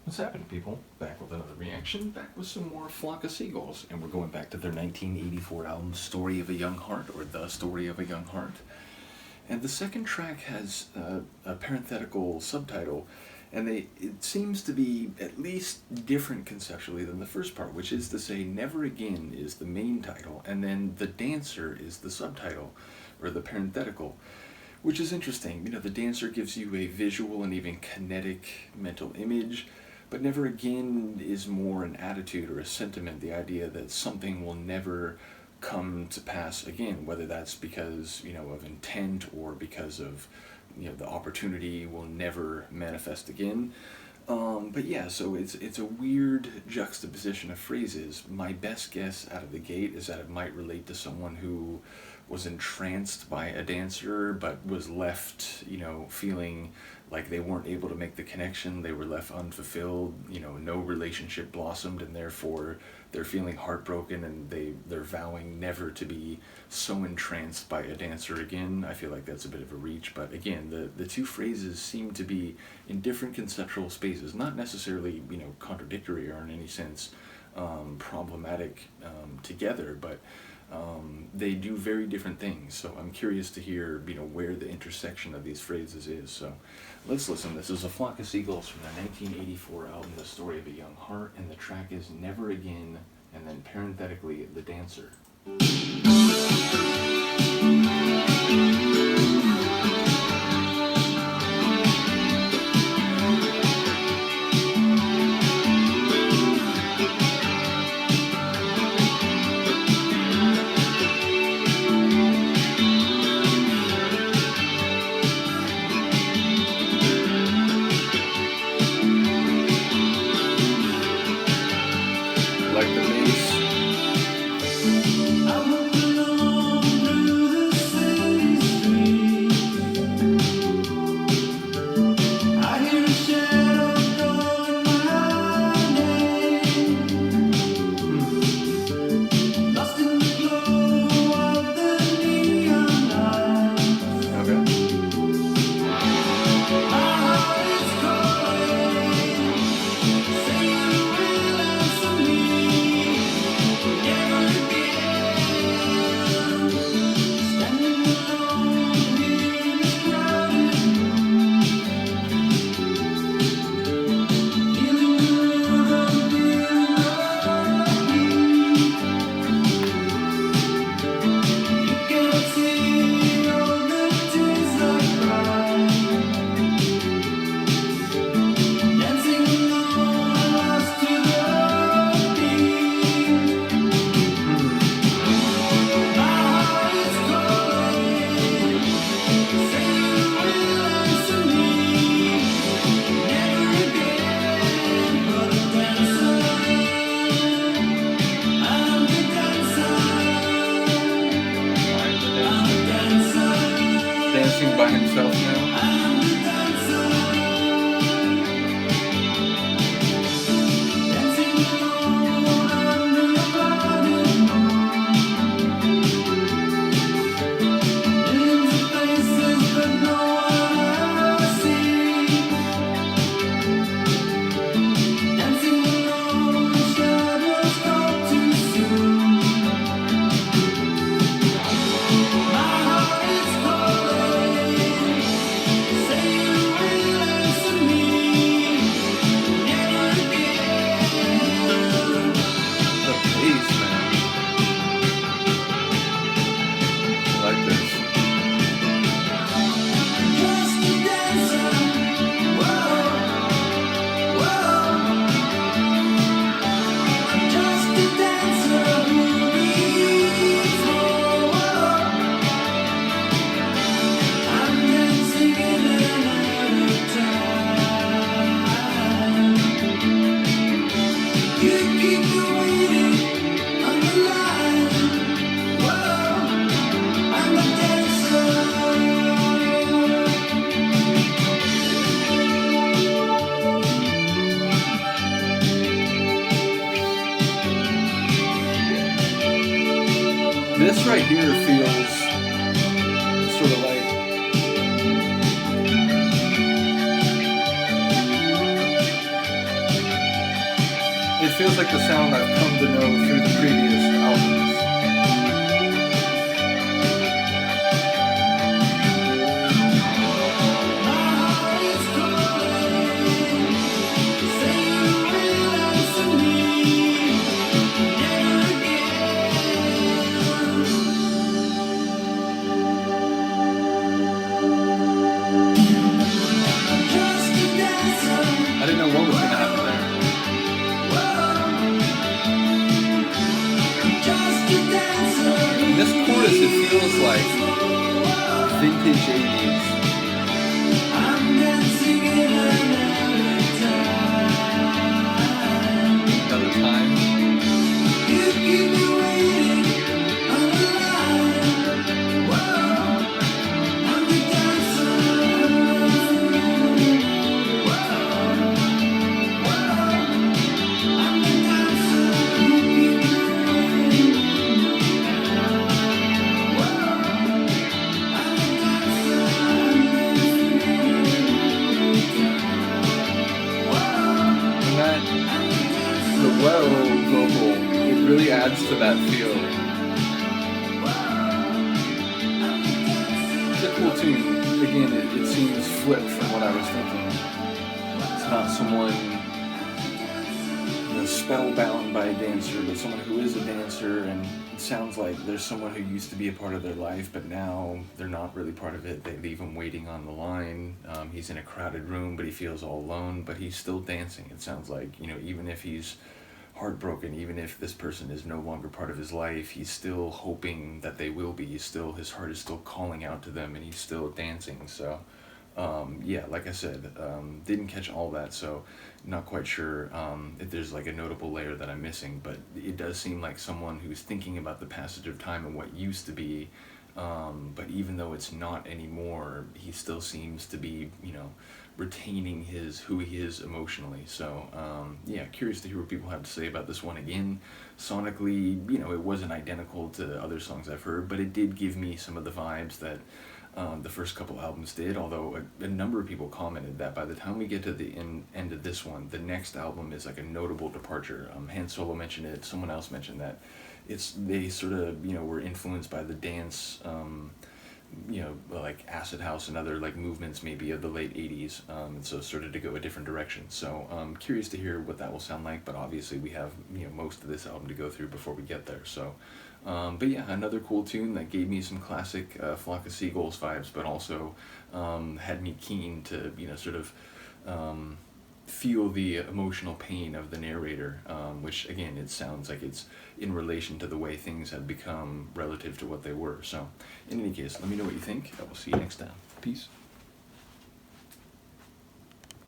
What's happening, people? Back with another reaction, back with some more Flock of Seagulls, and we're going back to their 1984 album, Story of a Young Heart, or The Story of a Young Heart. And the second track has a parenthetical subtitle, and it seems to be at least different conceptually than the first part, which is to say, Never Again is the main title, and then The Dancer is the subtitle, or the parenthetical. Which is interesting. The dancer gives you a visual and even kinetic mental image, but Never Again is more an attitude or a sentiment, the idea that something will never come to pass again, whether that's because, of intent or because of, the opportunity will never manifest again. But yeah, so it's a weird juxtaposition of phrases. My best guess out of the gate is that it might relate to someone who was entranced by a dancer but was left, feeling like they weren't able to make the connection. They were left unfulfilled. No relationship blossomed, and therefore they're feeling heartbroken, and they're vowing never to be so entranced by a dancer again. I feel like that's a bit of a reach, but again, the two phrases seem to be in different conceptual spaces, not necessarily contradictory or in any sense problematic together, but they do very different things. So I'm curious to hear where the intersection of these phrases is. So let's listen. This is A Flock of Seagulls from the 1984 album The Story of a Young Heart, and the track is Never Again, and then parenthetically The Dancer. Like the bass. Dancing by himself now. This right here feels sort of like feels like the sound I've come to know through the previous albums. I didn't know what was going to happen there. This chorus, it feels like vintage 80s. Another time. The whoa vocal, it really adds to that feel. It's a cool tune. Again, it seems flipped from what I was thinking. It's not someone, spellbound by a dancer, but someone who is a dancer, and it sounds like there's someone who used to be a part of their life, but now they're not really part of it. They leave him waiting on the line. He's in a crowded room, but he feels all alone, but he's still dancing. It sounds like, even if he's heartbroken, even if this person is no longer part of his life, he's still hoping that they will be. His heart is still calling out to them, and he's still dancing. So yeah, like I said, didn't catch all that, so not quite sure if there's like a notable layer that I'm missing, but it does seem like someone who's thinking about the passage of time and what used to be, but even though it's not anymore, he still seems to be, retaining who he is emotionally. So yeah, curious to hear what people have to say about this one. Again, sonically, it wasn't identical to other songs I've heard, but it did give me some of the vibes that the first couple albums did, although a number of people commented that by the time we get to the end of this one, the next album is like a notable departure. Han Solo mentioned it, someone else mentioned that they sort of, were influenced by the dance, like acid house and other like movements maybe of the late 80s, and so started to go a different direction. So I'm curious to hear what that will sound like, but obviously we have most of this album to go through before we get there. So but yeah, another cool tune that gave me some classic Flock of Seagulls vibes, but also had me keen to sort of feel the emotional pain of the narrator, which again, it sounds like it's in relation to the way things have become relative to what they were. So in any case, let me know what you think. I will see you next time. Peace.